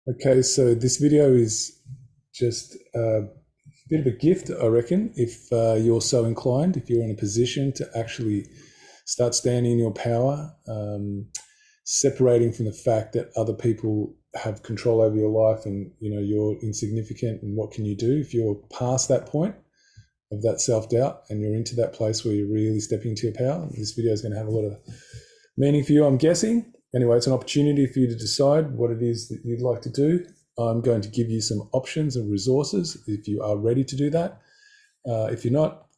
Okay, so this video is just a bit of a gift, I reckon, if you're so inclined, if you're in a position to actually start standing in your power, separating from the fact that other people have control over your life and you're insignificant and what can you do. If you're past that point of that self-doubt and you're into that place where you're really stepping into your power, this video is going to have a lot of meaning for you, I'm guessing. Anyway, it's an opportunity for you to decide what it is that you'd like to do. I'm going to give you some options and resources if you are ready to do that. If you're not,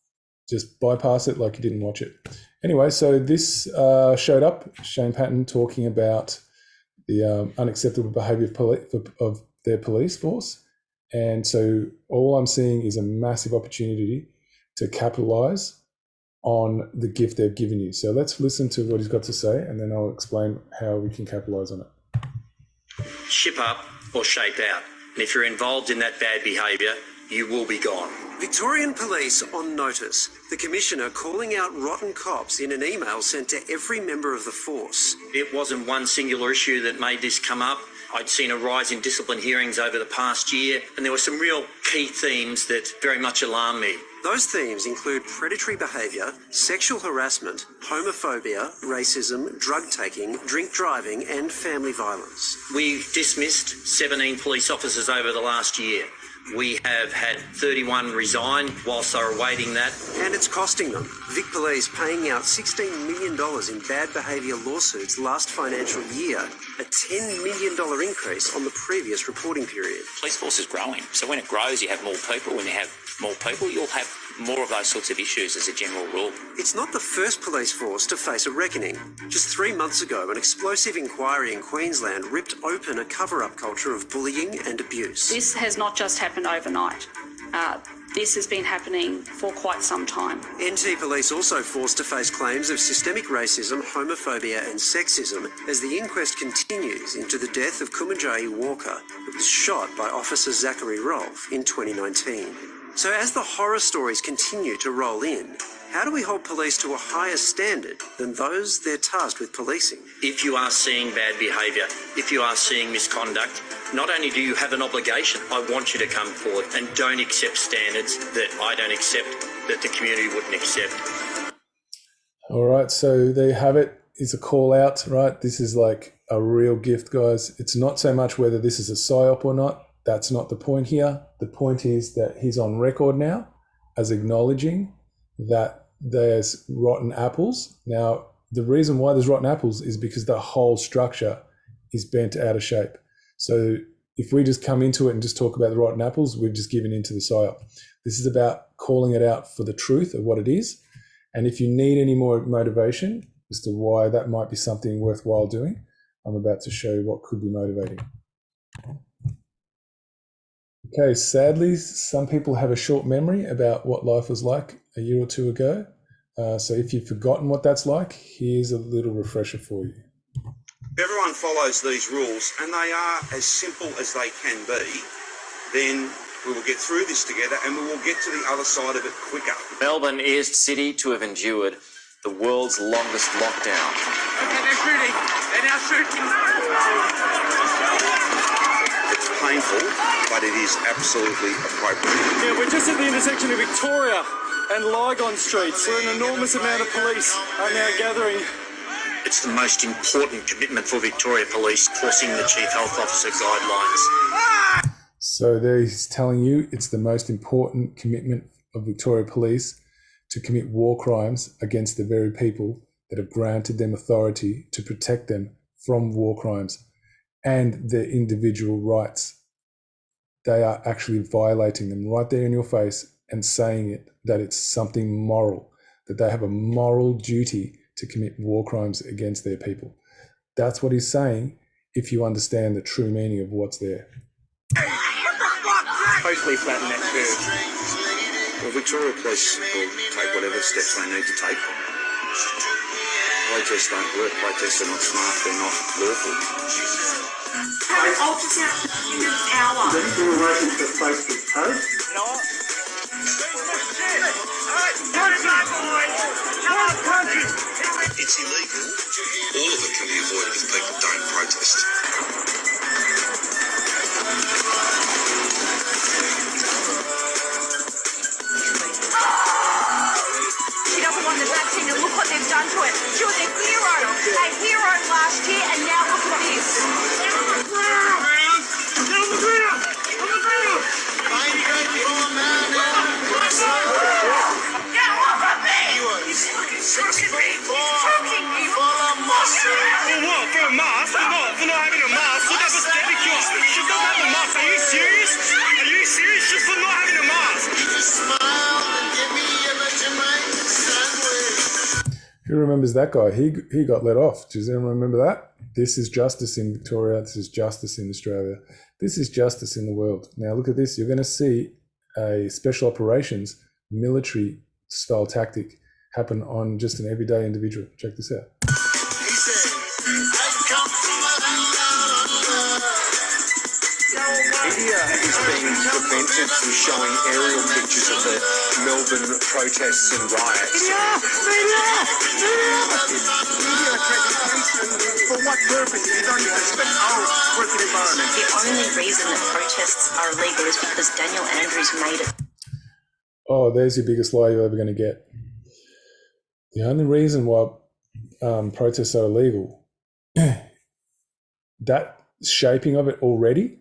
just bypass it like you didn't watch it. Anyway, so this showed up, Shane Patton talking about the unacceptable behaviour of their police force. And so all I'm seeing is a massive opportunity to capitalise on the gift they've given you. So let's listen to what he's got to say, and then I'll explain how we can capitalise on it. Ship up or shape out. And if you're involved in that bad behaviour, you will be gone. Victorian Police on notice. The Commissioner calling out rotten cops in an email sent to every member of the force. It wasn't one singular issue that made this come up. I'd seen a rise in discipline hearings over the past year, and there were some real key themes that very much alarmed me. Those themes include predatory behaviour, sexual harassment, homophobia, racism, drug taking, drink driving and family violence. We've dismissed 17 police officers over the last year. We have had 31 resign whilst they were awaiting that. And it's costing them. Vic Police paying out $16 million in bad behaviour lawsuits last financial year, a $10 million increase on the previous reporting period. Police force is growing, so when it grows you have more people. When you have more people you'll have more of those sorts of issues as a general rule. It's not the first police force to face a reckoning. Just 3 months ago, an explosive inquiry in Queensland ripped open a cover-up culture of bullying and abuse. This has not just happened overnight. This has been happening for quite some time. NT Police also forced to face claims of systemic racism, homophobia and sexism as the inquest continues into the death of Kumanjayi Walker, who was shot by Officer Zachary Rolfe in 2019. So as the horror stories continue to roll in, how do we hold police to a higher standard than those they're tasked with policing? If you are seeing bad behaviour, if you are seeing misconduct, not only do you have an obligation, I want you to come forward and don't accept standards that I don't accept, that the community wouldn't accept. All right, so there you have it. It's a call out, right? This is like a real gift, guys. It's not so much whether this is a psyop or not. That's not the point here. The point is that he's on record now as acknowledging that there's rotten apples. Now, the reason why there's rotten apples is because the whole structure is bent out of shape. So if we just come into it and just talk about the rotten apples, we've just given into the psyop. This is about calling it out for the truth of what it is. And if you need any more motivation as to why that might be something worthwhile doing, I'm about to show you what could be motivating. Okay, sadly, some people have a short memory about what life was like a year or two ago. So if you've forgotten what that's like, here's a little refresher for you. Everyone follows these rules and they are as simple as they can be, then we will get through this together and we will get to the other side of it quicker. Melbourne is said to have endured the world's longest lockdown. Okay, they're shooting. They're now shooting. It's painful, but it is absolutely appropriate. Yeah, we're just at the intersection of Victoria and Lygon Streets, where an enormous amount of police are now gathering. It's the most important commitment for Victoria Police, forcing the Chief Health Officer guidelines. So there he's telling you it's the most important commitment of Victoria Police to commit war crimes against the very people that have granted them authority to protect them from war crimes and their individual rights. They are actually violating them right there in your face and saying it, that it's something moral, that they have a moral duty to commit war crimes against their people. That's what he's saying if you understand the true meaning of what's there. Totally flatten that curve. Well, Victoria Police will take whatever steps they need to take. Protests don't work. Protests are not smart. They're not lawful. Ultrasound in an hour. In relation to the Facebook post? No. It's illegal. All of it can be avoided if people don't protest. for not having a mask. Look how pathetic you are. She doesn't have a mask. Are you serious? Are you serious? Just for not having a mask. Who remembers that guy? He got let off. Does anyone remember that? This is justice in Victoria. This is justice in Australia. This is justice in the world. Now look at this. You're going to see a special operations military style tactic happen on just an everyday individual. Check this out. Media is being prevented from showing aerial pictures of the Melbourne protests and riots. For what purpose? You don't respect our working environment. The only reason that protests are illegal is because Daniel Andrews made it. Oh, there's your biggest lie you're ever going to get. The only reason why protests are illegal, that shaping of it already,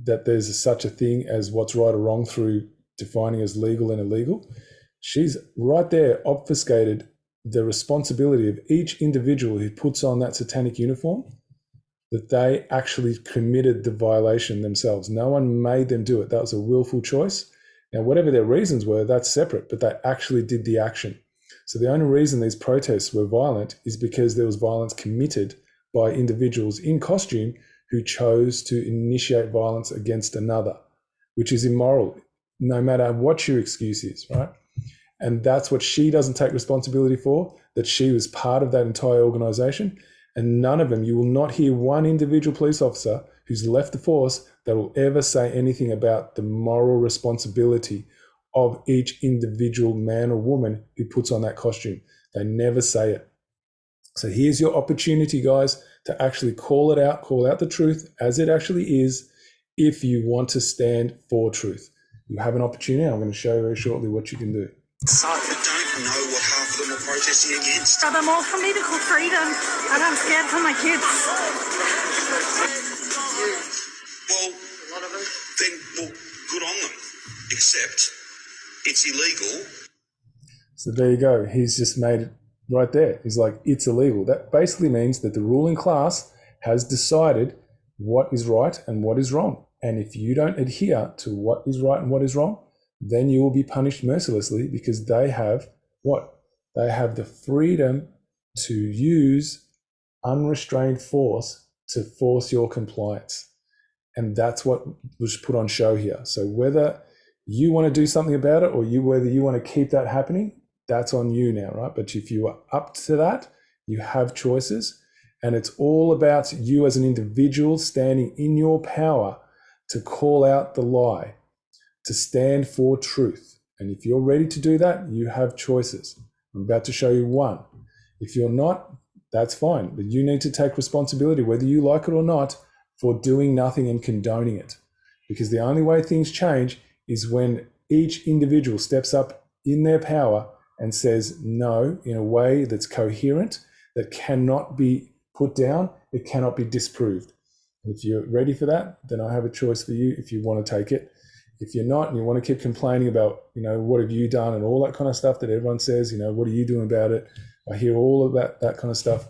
that there's such a thing as what's right or wrong through defining as legal and illegal, she's right there obfuscated the responsibility of each individual who puts on that satanic uniform, that they actually committed the violation themselves. No one made them do it. That was a willful choice. Now, whatever their reasons were, that's separate, but they actually did the action. So the only reason these protests were violent is because there was violence committed by individuals in costume who chose to initiate violence against another, which is immoral, no matter what your excuse is, right? And that's what she doesn't take responsibility for, that she was part of that entire organization. And none of them, you will not hear one individual police officer who's left the force that will ever say anything about the moral responsibility of each individual man or woman who puts on that costume. They never say it. So here's your opportunity, guys, to actually call it out, call out the truth as it actually is, if you want to stand for truth. You have an opportunity. I'm going to show you very shortly what you can do. So I don't know what half of them are protesting against. I'm all for medical freedom, and I'm scared for my kids. Well, then, good on them. Except it's illegal. So there you go. He's just made it right there. He's like, it's illegal. That basically means that the ruling class has decided what is right and what is wrong. And if you don't adhere to what is right and what is wrong, then you will be punished mercilessly, because they have what? They have the freedom to use unrestrained force to force your compliance. And that's what was put on show here. So whether you want to do something about it or whether you want to keep that happening, that's on you now, right? But if you are up to that, you have choices. And it's all about you as an individual standing in your power to call out the lie, to stand for truth. And if you're ready to do that, you have choices. I'm about to show you one. If you're not, that's fine. But you need to take responsibility, whether you like it or not, for doing nothing and condoning it. Because the only way things change is when each individual steps up in their power and says no in a way that's coherent, that cannot be put down, it cannot be disproved. If you're ready for that, then I have a choice for you if you want to take it. If you're not and you want to keep complaining about, what have you done and all that kind of stuff that everyone says, what are you doing about it? I hear all of that kind of stuff.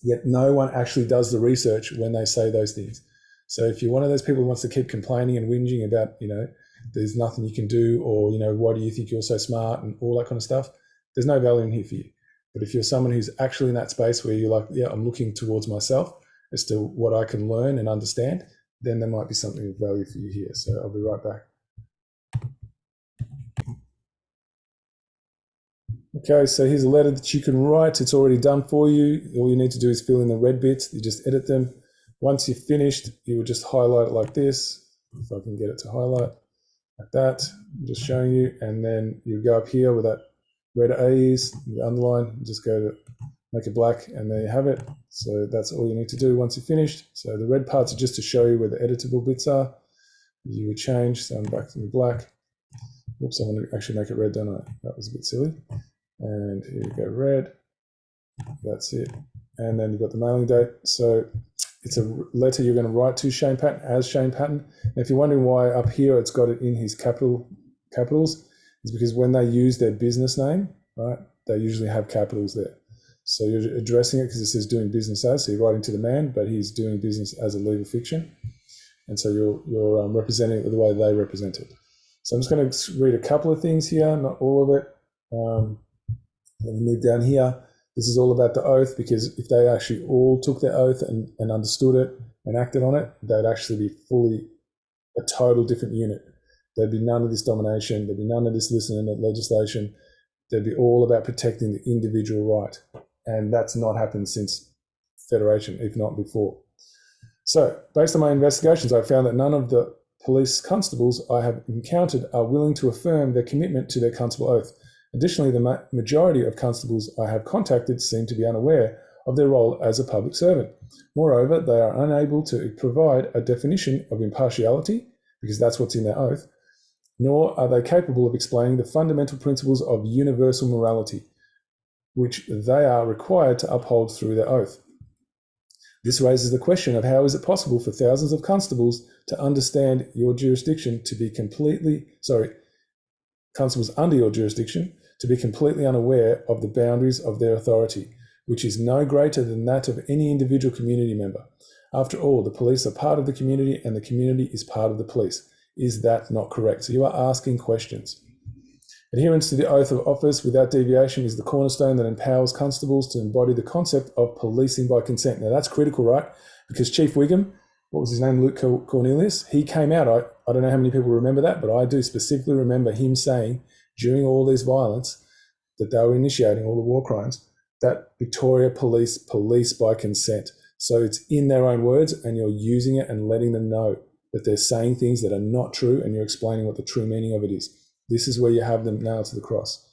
Yet no one actually does the research when they say those things. So if you're one of those people who wants to keep complaining and whinging about, there's nothing you can do, or, why do you think you're so smart and all that kind of stuff, there's no value in here for you. But if you're someone who's actually in that space where you're like, yeah, I'm looking towards myself as to what I can learn and understand, then there might be something of value for you here. So I'll be right back. Okay, so here's a letter that you can write. It's already done for you. All you need to do is fill in the red bits. You just edit them. Once you're finished, you will just highlight it like this. If I can get it to highlight like that, I'm just showing you. And then you go up here where that red A is, you underline, just go to make it black, and there you have it. So that's all you need to do once you're finished. So the red parts are just to show you where the editable bits are. You would change, so I'm back to the black. Oops, I want to actually make it red, don't I? That was a bit silly. And here you go, red. That's it. And then you've got the mailing date. So it's a letter you're going to write to Shane Patton as Shane Patton. And if you're wondering why up here it's got it in his capitals, it's because when they use their business name, right, they usually have capitals there. So you're addressing it because it says doing business as, so you're writing to the man, but he's doing business as a legal fiction. And so you're representing it the way they represent it. So I'm just going to read a couple of things here, not all of it. Let me move down here. This is all about the oath, because if they actually all took their oath and understood it and acted on it, they'd actually be fully a total different unit. There'd be none of this domination. There'd be none of this listening to legislation. There'd be all about protecting the individual right. And that's not happened since Federation, if not before. So, based on my investigations, I found that none of the police constables I have encountered are willing to affirm their commitment to their constable oath. Additionally, the majority of constables I have contacted seem to be unaware of their role as a public servant. Moreover, they are unable to provide a definition of impartiality, because that's what's in their oath, nor are they capable of explaining the fundamental principles of universal morality, which they are required to uphold through their oath. This raises the question of how is it possible for thousands of constables to understand your jurisdiction to be constables under your jurisdiction to be completely unaware of the boundaries of their authority, which is no greater than that of any individual community member. After all, the police are part of the community and the community is part of the police. Is that not correct? So you are asking questions. Adherence to the oath of office without deviation is the cornerstone that empowers constables to embody the concept of policing by consent. Now that's critical, right? Because Chief Wiggum, what was his name, Luke Cornelius, he came out, I don't know how many people remember that, but I do specifically remember him saying during all this violence that they were initiating all the war crimes, that Victoria police by consent. So it's in their own words and you're using it and letting them know that they're saying things that are not true and you're explaining what the true meaning of it is. This is where you have them nailed to the cross.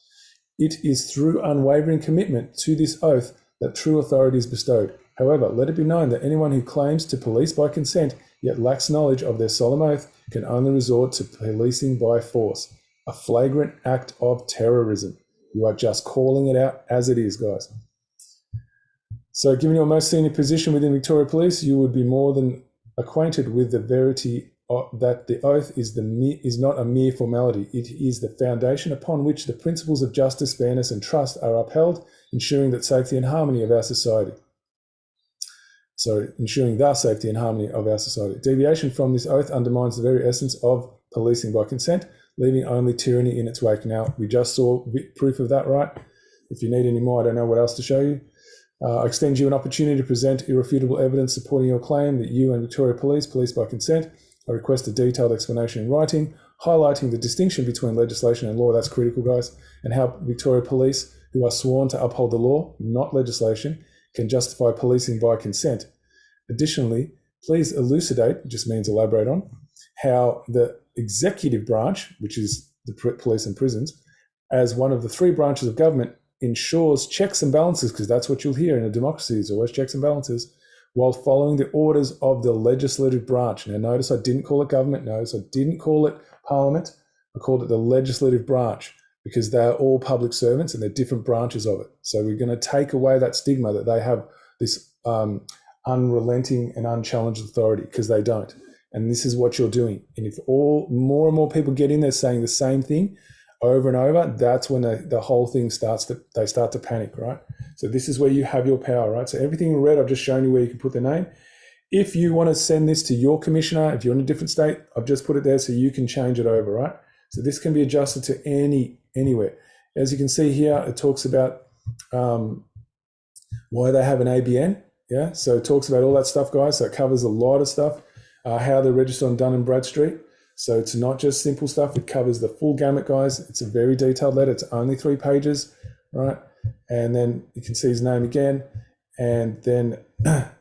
It is through unwavering commitment to this oath that true authority is bestowed. However, let it be known that anyone who claims to police by consent yet lacks knowledge of their solemn oath can only resort to policing by force, a flagrant act of terrorism. You are just calling it out as it is, guys. So given your most senior position within Victoria Police, you would be more than acquainted with the verity that the oath is not a mere formality. It is the foundation upon which the principles of justice, fairness and trust are upheld, ensuring the safety and harmony of our society. Deviation from this oath undermines the very essence of policing by consent, leaving only tyranny in its wake. Now, we just saw proof of that, right? If you need any more, I don't know what else to show you. I extend you an opportunity to present irrefutable evidence supporting your claim that you and Victoria Police police by consent. I request a detailed explanation in writing, highlighting the distinction between legislation and law. That's critical, guys, and how Victoria Police, who are sworn to uphold the law, not legislation, can justify policing by consent. Additionally, please elucidate, just means elaborate on, how the executive branch, which is the police and prisons, as one of the three branches of government, ensures checks and balances, because that's what you'll hear in a democracy, is always checks and balances, while following the orders of the legislative branch. Now, notice I didn't call it government. Notice I didn't call it parliament. I called it the legislative branch, because they're all public servants and they're different branches of it. So we're going to take away that stigma that they have this unrelenting and unchallenged authority, because they don't. And this is what you're doing. And if more and more people get in there saying the same thing over and over, that's when the whole thing they start to panic, right? So this is where you have your power, right? So everything in red, I've just shown you where you can put their name. If you want to send this to your commissioner, if you're in a different state, I've just put it there so you can change it over, right? So this can be adjusted to anywhere. As you can see here, it talks about why they have an ABN, yeah? So it talks about all that stuff, guys. So it covers a lot of stuff, how they're registered on Dun & Bradstreet. So it's not just simple stuff. It covers the full gamut, guys. It's a very detailed letter. It's only 3 pages, right? And then you can see his name again. And then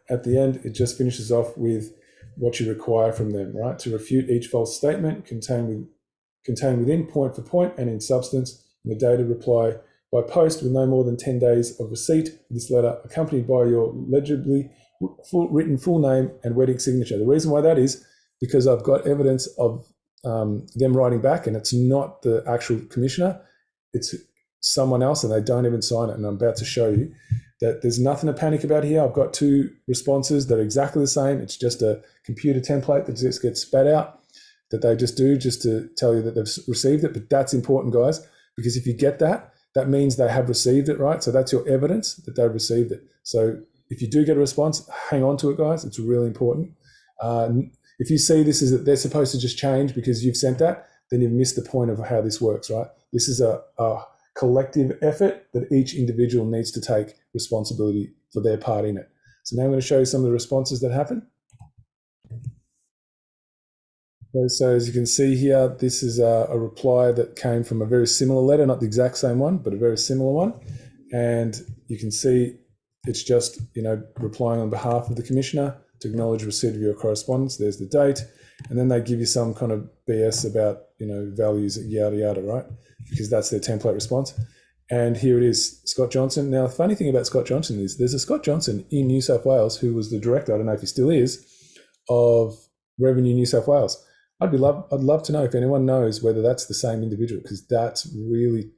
at the end, it just finishes off with what you require from them, right? To refute each false statement contained within point for point and in substance in the dated reply by post with no more than 10 days of receipt of this letter, accompanied by your legibly written full name and wedding signature. The reason why that is because I've got evidence of them writing back, and it's not the actual commissioner, it's someone else, and they don't even sign it. And I'm about to show you that there's nothing to panic about here. I've got 2 responses that are exactly the same. It's just a computer template that just gets spat out that they just do just to tell you that they've received it. But that's important, guys, because if you get that, that means they have received it, right? So that's your evidence that they've received it. So if you do get a response, hang on to it, guys. It's really important. If you see this is that they're supposed to just change because you've sent that, then you've missed the point of how this works, right? This is a collective effort that each individual needs to take responsibility for their part in it. So now I'm going to show you some of the responses that happen. So as you can see here, this is a reply that came from a very similar letter, not the exact same one, but a very similar one. And you can see it's just, replying on behalf of the Commissioner to acknowledge receipt of your correspondence. There's the date. And then they give you some kind of BS about, values, yada, yada, right? Because that's their template response. And here it is, Scott Johnson. Now, the funny thing about Scott Johnson is there's a Scott Johnson in New South Wales who was the director, I don't know if he still is, of Revenue New South Wales. I'd love to know if anyone knows whether that's the same individual, because that's really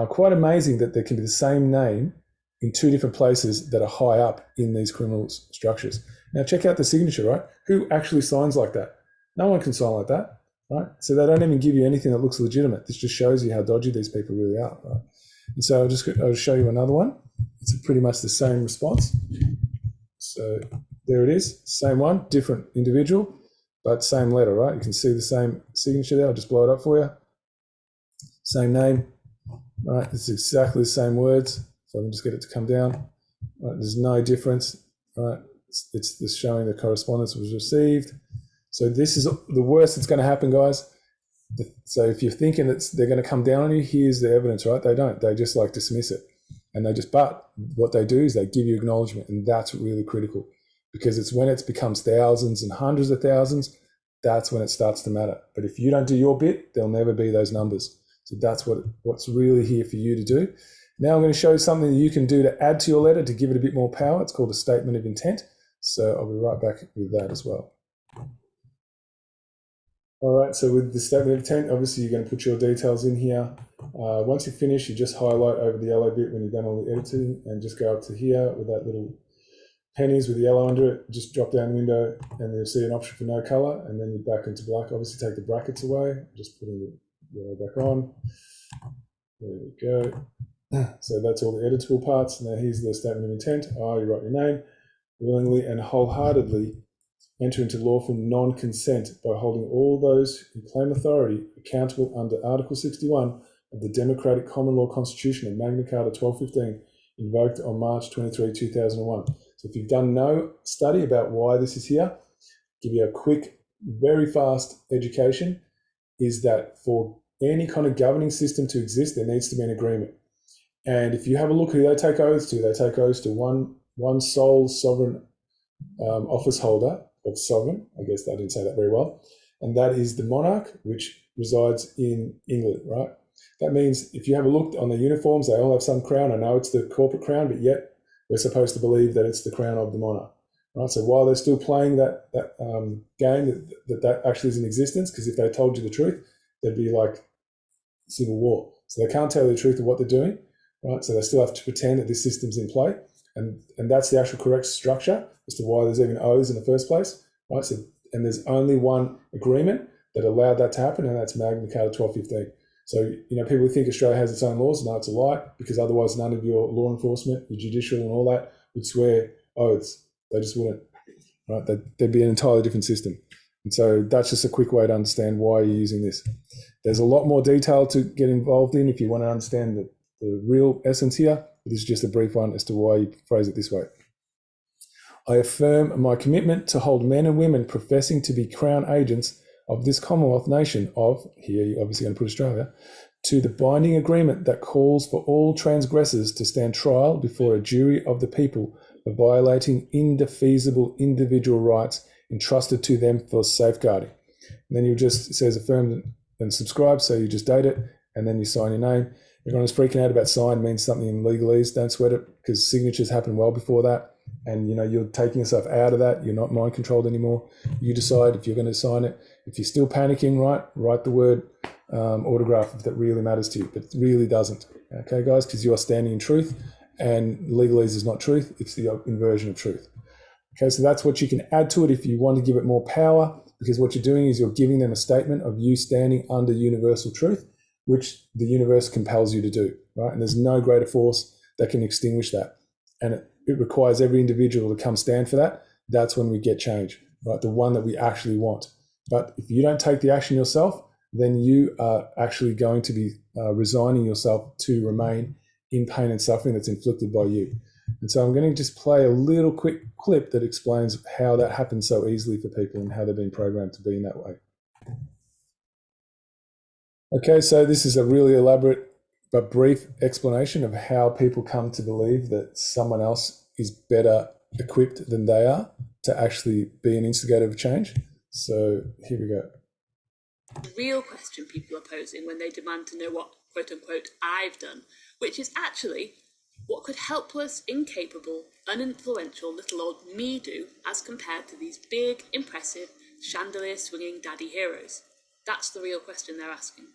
quite amazing that there can be the same name in two different places that are high up in these criminal structures. Now, check out the signature, right? Who actually signs like that? No one can sign like that, right? So they don't even give you anything that looks legitimate. This just shows you how dodgy these people really are, right? And so I'll show you another one. It's pretty much the same response. So there it is, same one, different individual, but same letter, right? You can see the same signature there. I'll just blow it up for you. Same name, right? It's exactly the same words. So I can just get it to come down. Right? There's no difference, right? It's just showing the correspondence was received. So this is the worst that's going to happen, guys. So if you're thinking that they're going to come down on you, here's the evidence, right? They don't. They just dismiss it. And but what they do is they give you acknowledgement, and that's really critical, because it's when it becomes thousands and hundreds of thousands, that's when it starts to matter. But if you don't do your bit, there'll never be those numbers. So that's what's really here for you to do. Now I'm going to show you something that you can do to add to your letter to give it a bit more power. It's called a statement of intent. So I'll be right back with that as well. All right, so with the statement of intent, obviously you're going to put your details in here. Once you finish, you just highlight over the yellow bit when you've done all the editing, and just go up to here with that little pennies with the yellow under it. Just drop down the window and you'll see an option for no color, and then you're back into black. Obviously take the brackets away, just putting the yellow back on. There we go. So that's all the editable parts. Now here's the statement of intent. You write your name. Willingly and wholeheartedly enter into lawful non-consent by holding all those who claim authority accountable under Article 61 of the Democratic Common Law Constitution of Magna Carta 1215, invoked on March 23, 2001. So if you've done no study about why this is here, give you a quick, very fast education, is that for any kind of governing system to exist, there needs to be an agreement. And if you have a look who they take oaths to one sole sovereign office holder of sovereign. I guess I didn't say that very well. And that is the monarch, which resides in England, right? That means if you have a look on their uniforms, they all have some crown. I know it's the corporate crown, but yet we're supposed to believe that it's the crown of the monarch, right? So while they're still playing that game, that actually is in existence, because if they told you the truth, there'd be like civil war. So they can't tell you the truth of what they're doing, right? So they still have to pretend that this system's in play. And that's the actual correct structure as to why there's even oaths in the first place, right? So, and there's only one agreement that allowed that to happen, and that's Magna Carta 1215. So, people think Australia has its own laws. No, it's a lie, because otherwise none of your law enforcement, your judicial and all that would swear oaths. They just wouldn't, right? There'd be an entirely different system. And so that's just a quick way to understand why you're using this. There's a lot more detail to get involved in if you want to understand the real essence here. This is just a brief one as to why you phrase it this way. I affirm my commitment to hold men and women professing to be Crown agents of this Commonwealth nation of, here you're obviously going to put Australia, to the binding agreement that calls for all transgressors to stand trial before a jury of the people for violating indefeasible individual rights entrusted to them for safeguarding. And then it says affirm and subscribe, so you just date it, and then you sign your name. Everyone is freaking out about sign means something in legalese. Don't sweat it, because signatures happen well before that. And you're taking yourself out of that. You're not mind controlled anymore. You decide if you're going to sign it. If you're still panicking, write the word autograph if that really matters to you, but it really doesn't. Okay, guys, because you are standing in truth, and legalese is not truth. It's the inversion of truth. Okay, so that's what you can add to it if you want to give it more power, because what you're doing is you're giving them a statement of you standing under universal truth, which the universe compels you to do. right? And there's no greater force that can extinguish that. And it requires every individual to come stand for that. That's when we get change, right? The one that we actually want. But if you don't take the action yourself, then you are actually going to be resigning yourself to remain in pain and suffering that's inflicted by you. And so I'm going to just play a little quick clip that explains how that happens so easily for people and how they've been programmed to be in that way. Okay, so this is a really elaborate but brief explanation of how people come to believe that someone else is better equipped than they are to actually be an instigator of change. So here we go. The real question people are posing when they demand to know what, quote unquote, I've done, which is actually, what could helpless, incapable, uninfluential little old me do as compared to these big, impressive, chandelier-swinging daddy heroes? That's the real question they're asking.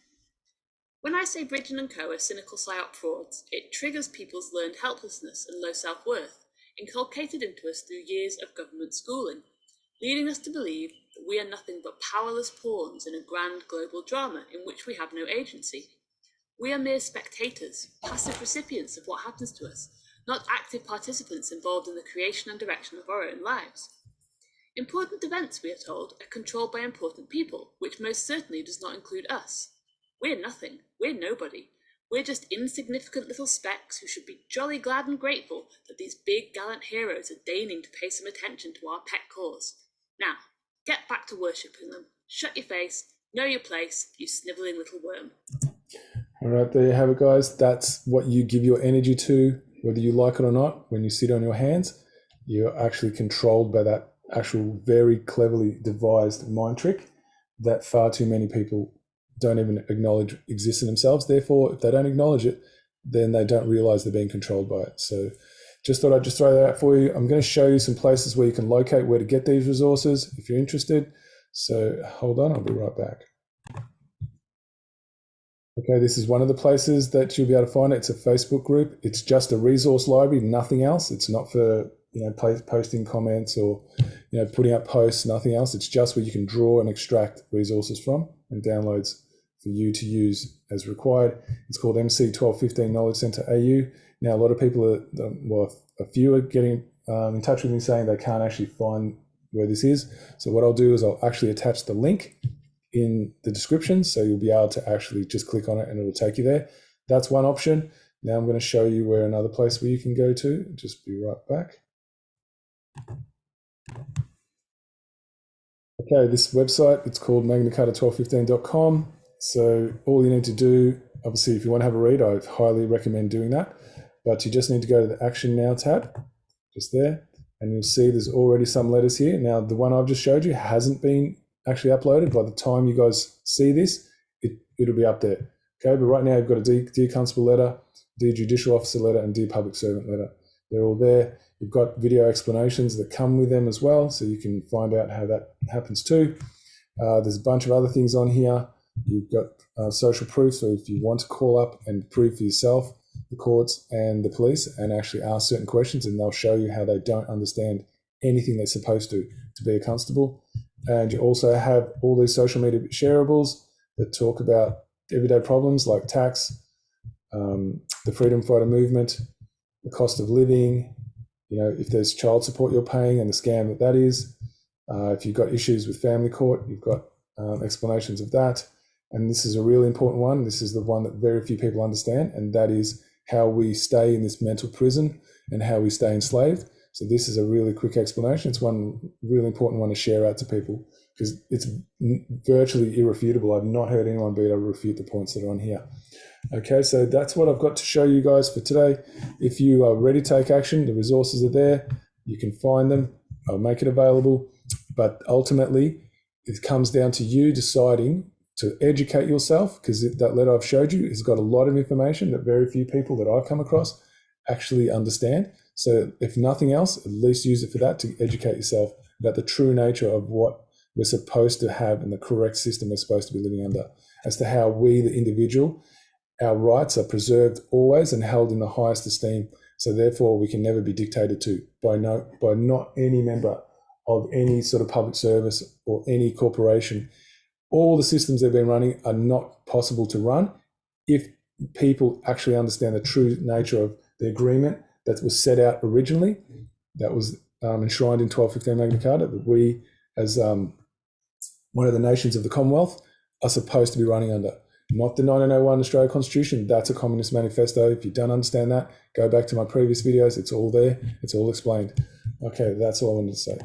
When I say Bridgen and Co are cynical psyop frauds, it triggers people's learned helplessness and low self-worth, inculcated into us through years of government schooling, leading us to believe that we are nothing but powerless pawns in a grand global drama in which we have no agency. We are mere spectators, passive recipients of what happens to us, not active participants involved in the creation and direction of our own lives. Important events, we are told, are controlled by important people, which most certainly does not include us. We're nothing. We're nobody. We're just insignificant little specks who should be jolly glad and grateful that these big gallant heroes are deigning to pay some attention to our pet cause. Now, get back to worshipping them. Shut your face. Know your place, you snivelling little worm. All right, there you have it, guys. That's what you give your energy to, whether you like it or not. When you sit on your hands, you're actually controlled by that actual very cleverly devised mind trick that far too many people don't even acknowledge exists in themselves. Therefore, if they don't acknowledge it, then they don't realize they're being controlled by it. So just thought I'd just throw that out for you. I'm going to show you some places where you can locate where to get these resources if you're interested. So hold on, I'll be right back. Okay, this is one of the places that you'll be able to find it. It's a Facebook group. It's just a resource library, nothing else. It's not for posting comments or putting up posts, nothing else. It's just where you can draw and extract resources from and downloads for you to use as required. It's called MC1215 Knowledge Centre AU. Now, a lot of people a few are getting in touch with me saying they can't actually find where this is. So what I'll do is I'll actually attach the link in the description, so you'll be able to actually just click on it and it'll take you there. That's one option. Now I'm going to show you where another place where you can go to. Just be right back. Okay, this website, it's called magnacarta1215.com. So all you need to do, obviously, if you want to have a read, I highly recommend doing that. But you just need to go to the Action Now tab, just there, and you'll see there's already some letters here. Now, the one I've just showed you hasn't been actually uploaded. By the time you guys see this, it'll be up there. Okay, but right now you've got a Dear Constable letter, Dear Judicial Officer letter, and Dear Public Servant letter. They're all there. You've got video explanations that come with them as well, so you can find out how that happens too. There's a bunch of other things on here. You've got social proof, so if you want to call up and prove for yourself the courts and the police and actually ask certain questions, and they'll show you how they don't understand anything they're supposed to be a constable. And you also have all these social media shareables that talk about everyday problems like tax, the freedom fighter movement, the cost of living, if there's child support you're paying and the scam that is. If you've got issues with family court, you've got explanations of that. And this is a really important one. This is the one that very few people understand, and that is how we stay in this mental prison and how we stay enslaved. So this is a really quick explanation. It's one really important one to share out to people because it's virtually irrefutable. I've not heard anyone be able to refute the points that are on here. Okay, so that's what I've got to show you guys for today. If you are ready to take action, the resources are there. You can find them. I'll make it available. But ultimately, it comes down to you deciding to educate yourself, because that letter I've showed you has got a lot of information that very few people that I've come across actually understand. So if nothing else, at least use it for that, to educate yourself about the true nature of what we're supposed to have and the correct system we're supposed to be living under, as to how we, the individual, our rights are preserved always and held in the highest esteem. So therefore, we can never be dictated to by not any member of any sort of public service or any corporation. All the systems they've been running are not possible to run if people actually understand the true nature of the agreement that was set out originally, that was enshrined in 1215 Magna Carta, that we, as one of the nations of the Commonwealth, are supposed to be running under. Not the 1901 Australia Constitution. That's a communist manifesto. If you don't understand that, go back to my previous videos. It's all there. It's all explained. Okay, that's all I wanted to say.